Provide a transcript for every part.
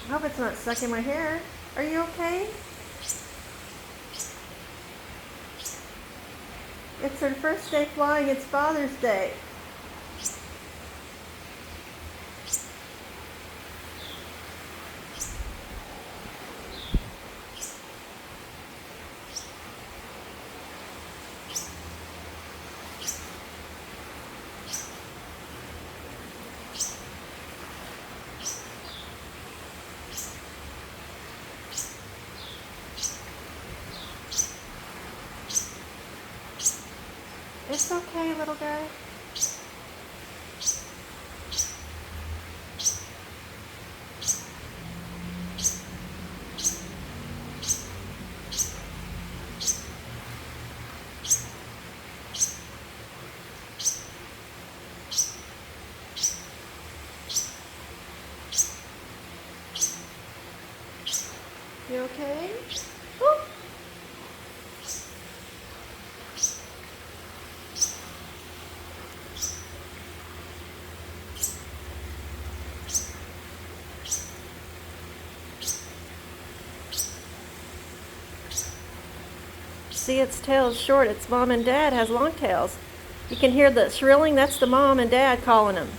I hope it's not stuck in my hair. Are you okay? It's her first day flying. It's Father's Day. It's okay, little guy. You okay? Woo. See, its tail's short. Its mom and dad has long tails. You can hear the shrilling. That's the mom and dad calling them,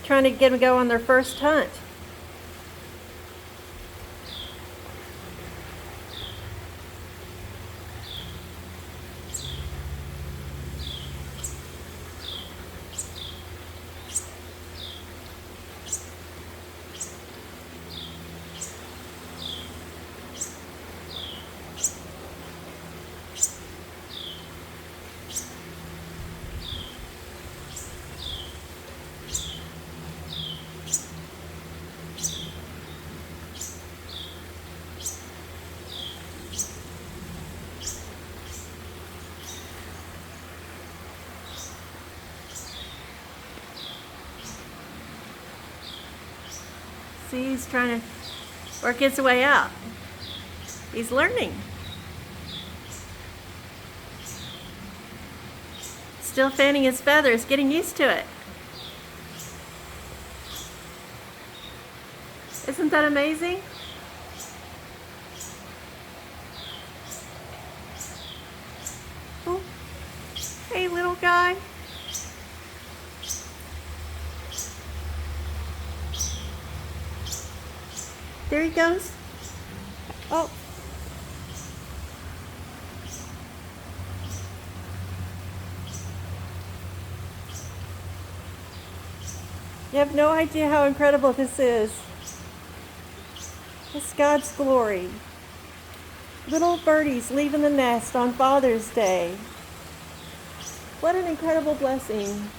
trying to get them to go on their first hunt. See, he's trying to work his way out. He's learning. Still fanning his feathers, getting used to it. Isn't that amazing? Oh, hey, little guy. There he goes. Oh. You have no idea how incredible this is. It's God's glory. Little birdies leaving the nest on Father's Day. What an incredible blessing.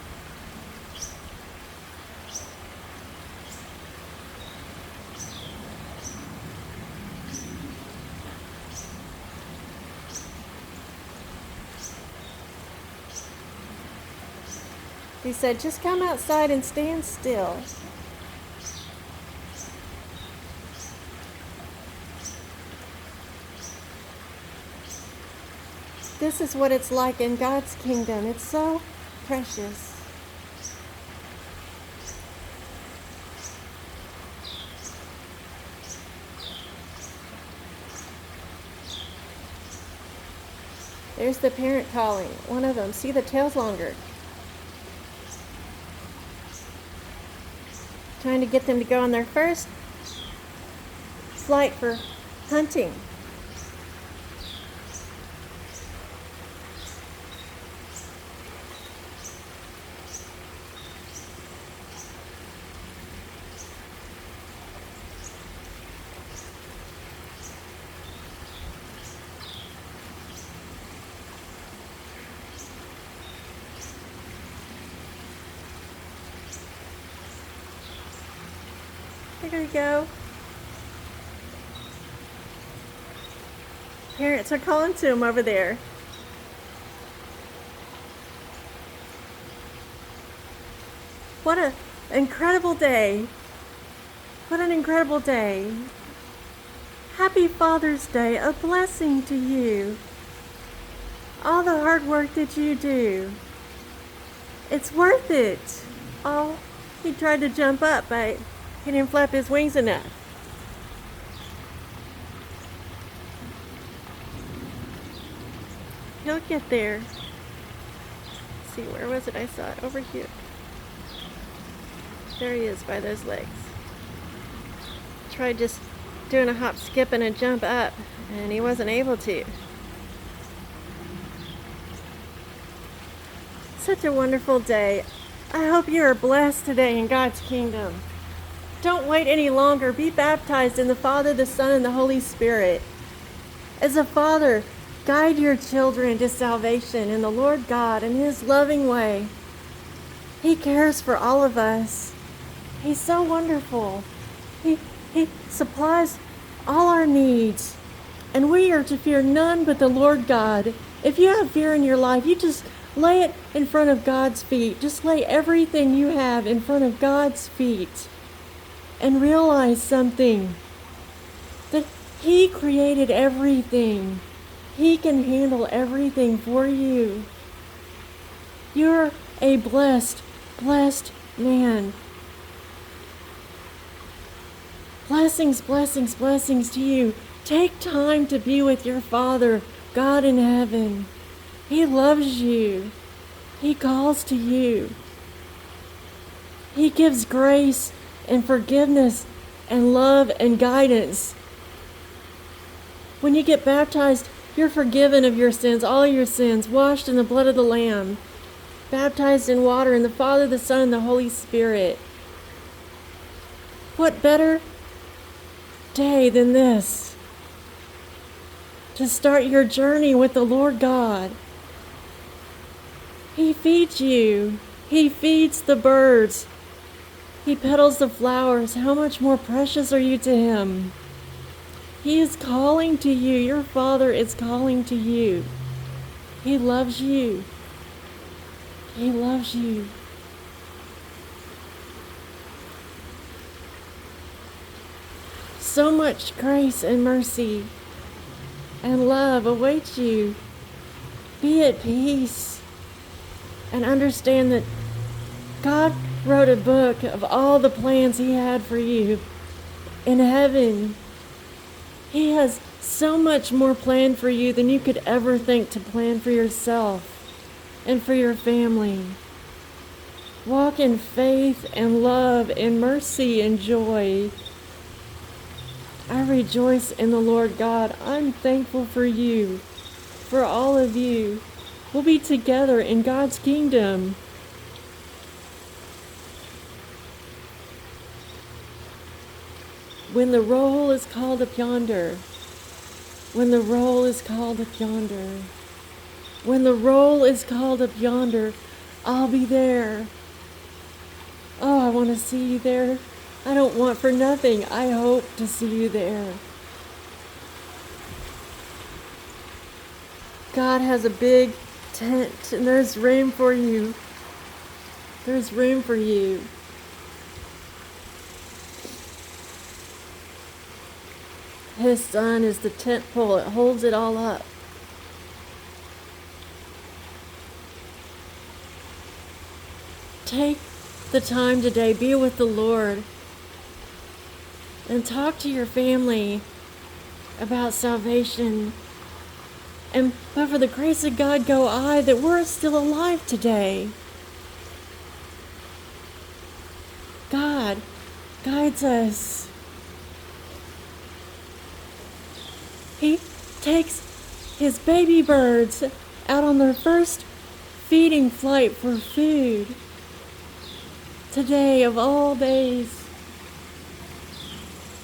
He said, just come outside and stand still. This is what it's like in God's kingdom. It's so precious. There's the parent calling. One of them. See, the tail's longer. Trying to get them to go on their first flight for hunting. There we go. Parents are calling to him over there. What an incredible day. What an incredible day. Happy Father's Day. A blessing to you. All the hard work that you do. It's worth it. Oh, he tried to jump up, but he didn't flap his wings enough. He'll get there. Let's see, where was it? I saw it over here. There he is by those legs. Tried just doing a hop, skip, and a jump up, and he wasn't able to. Such a wonderful day. I hope you are blessed today in God's kingdom. Don't wait any longer. Be baptized in the Father, the Son, and the Holy Spirit. As a father, guide your children to salvation in the Lord God in His loving way. He cares for all of us. He's so wonderful. He supplies all our needs. And we are to fear none but the Lord God. If you have fear in your life, you just lay it in front of God's feet. Just lay everything you have in front of God's feet. And realize something. That He created everything. He can handle everything for you. You're a blessed man. Blessings, blessings, blessings to you. Take time to be with your Father, God in heaven. He loves you. He calls to you. He gives grace and forgiveness and love and guidance. When you get baptized, you're forgiven of your sins, all your sins, washed in the blood of the Lamb, baptized in water in the Father, the Son, and the Holy Spirit. What better day than this to start your journey with the Lord God? He feeds you. He feeds the birds. He petals the flowers. How much more precious are you to Him? He is calling to you. Your Father is calling to you. He loves you. He loves you. So much grace and mercy and love awaits you. Be at peace and understand that God wrote a book of all the plans He had for you in heaven. He has so much more planned for you than you could ever think to plan for yourself and for your family. Walk in faith and love and mercy and joy. I rejoice in the Lord God. I'm thankful for you, for all of you. We'll be together in God's kingdom. When the roll is called up yonder, when the roll is called up yonder, when the roll is called up yonder, I'll be there. Oh, I want to see you there. I don't want for nothing. I hope to see you there. God has a big tent, and there's room for you. There's room for you. His Son is the tent pole. It holds it all up. Take the time today. Be with the Lord. And talk to your family about salvation. But for the grace of God go I, that we're still alive today. God guides us. He takes His baby birds out on their first feeding flight for food. Today of all days.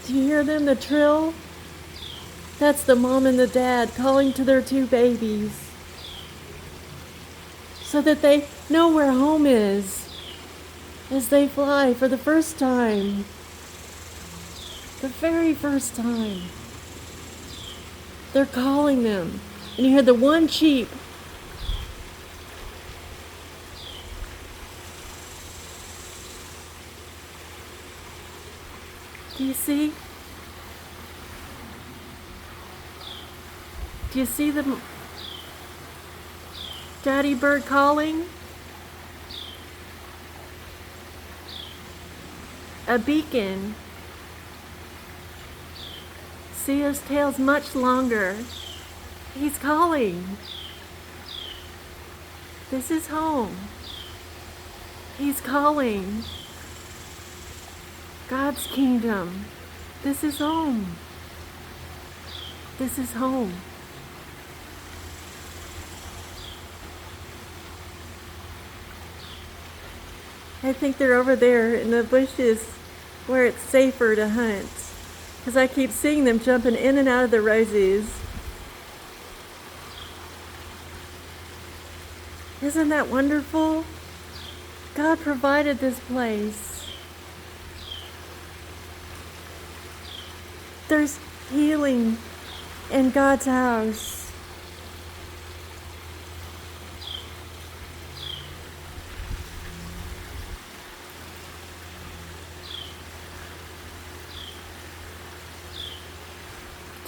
Do you hear them, the trill? That's the mom and the dad calling to their two babies so that they know where home is as they fly for the first time. The very first time. They're calling them. And you hear the one cheep. Do you see? Do you see the daddy bird calling? A beacon. See, his tail's much longer. He's calling. This is home. He's calling. God's kingdom. This is home. This is home. I think they're over there in the bushes where it's safer to hunt, because I keep seeing them jumping in and out of the roses. Isn't that wonderful? God provided this place. There's healing in God's house.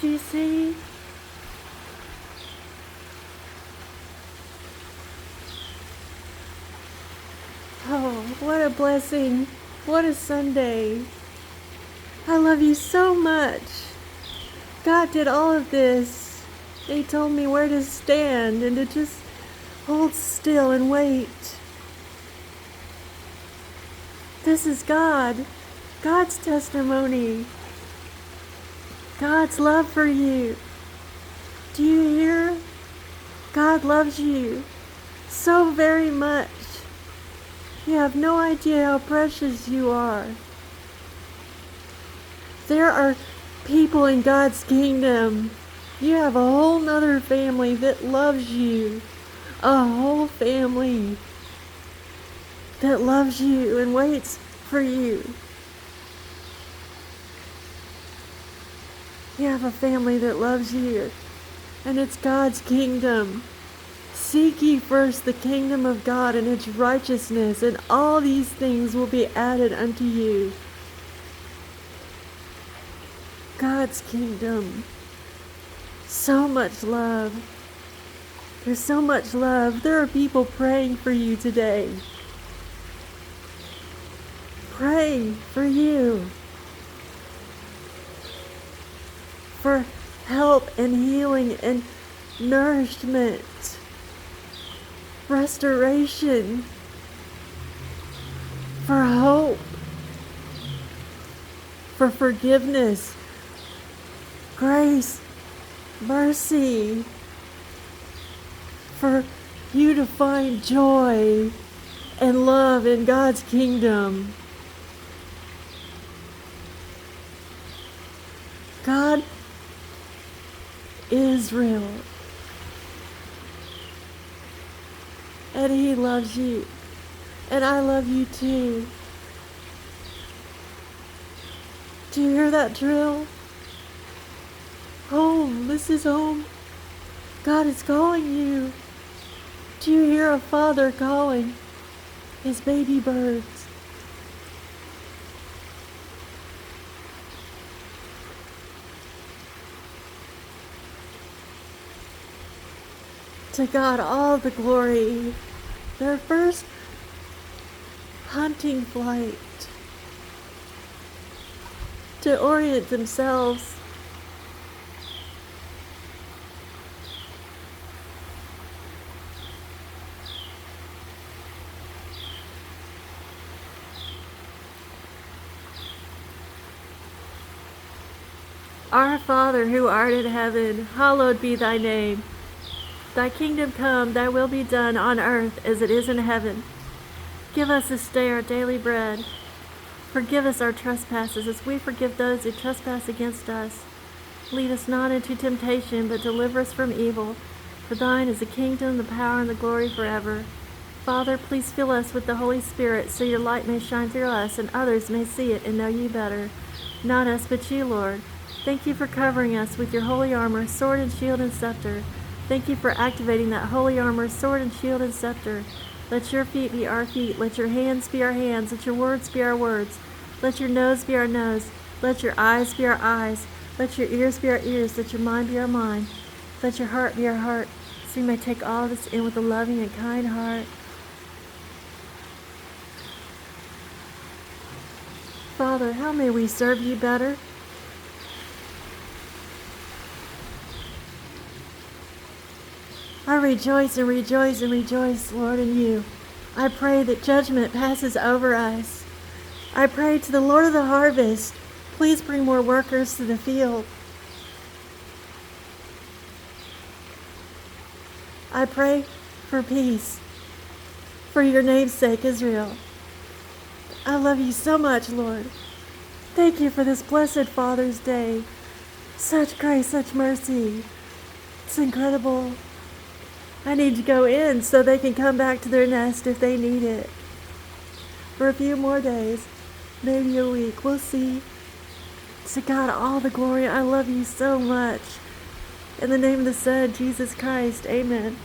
Do you see? Oh, what a blessing. What a Sunday. I love you so much. God did all of this. He told me where to stand and to just hold still and wait. This is God. God's testimony. God's love for you. Do you hear? God loves you so very much. You have no idea how precious you are. There are people in God's kingdom. You have a whole nother family that loves you. A whole family that loves you and waits for you. You have a family that loves you, and it's God's kingdom. Seek ye first the kingdom of God and its righteousness, and all these things will be added unto you. God's kingdom. So much love. There's so much love. There are people praying for you today. Pray for you. For help and healing and nourishment. Restoration. For hope. For forgiveness. Grace. Mercy. For you to find joy and love in God's kingdom. God is real. And He loves you. And I love you too. Do you hear that drill? Home. This is home. God is calling you. Do you hear a father calling his baby birds? To God all the glory. Their first hunting flight to orient themselves. Our Father who art in heaven, hallowed be thy name. Thy kingdom come, thy will be done on earth as it is in heaven. Give us this day our daily bread. Forgive us our trespasses as we forgive those who trespass against us. Lead us not into temptation, but deliver us from evil. For thine is the kingdom, the power, and the glory forever. Father, please fill us with the Holy Spirit so your light may shine through us and others may see it and know you better. Not us, but you, Lord. Thank you for covering us with your holy armor, sword and shield and scepter. Thank you for activating that holy armor, sword and shield and scepter. Let your feet be our feet. Let your hands be our hands. Let your words be our words. Let your nose be our nose. Let your eyes be our eyes. Let your ears be our ears. Let your mind be our mind. Let your heart be our heart. So we may take all this in with a loving and kind heart. Father, how may we serve you better? I rejoice and rejoice and rejoice, Lord, in you. I pray that judgment passes over us. I pray to the Lord of the harvest, please bring more workers to the field. I pray for peace, for your name's sake, Israel. I love you so much, Lord. Thank you for this blessed Father's Day. Such grace, such mercy. It's incredible. I need to go in so they can come back to their nest if they need it. For a few more days, maybe a week. We'll see. To God all the glory. I love you so much. In the name of the Son, Jesus Christ. Amen.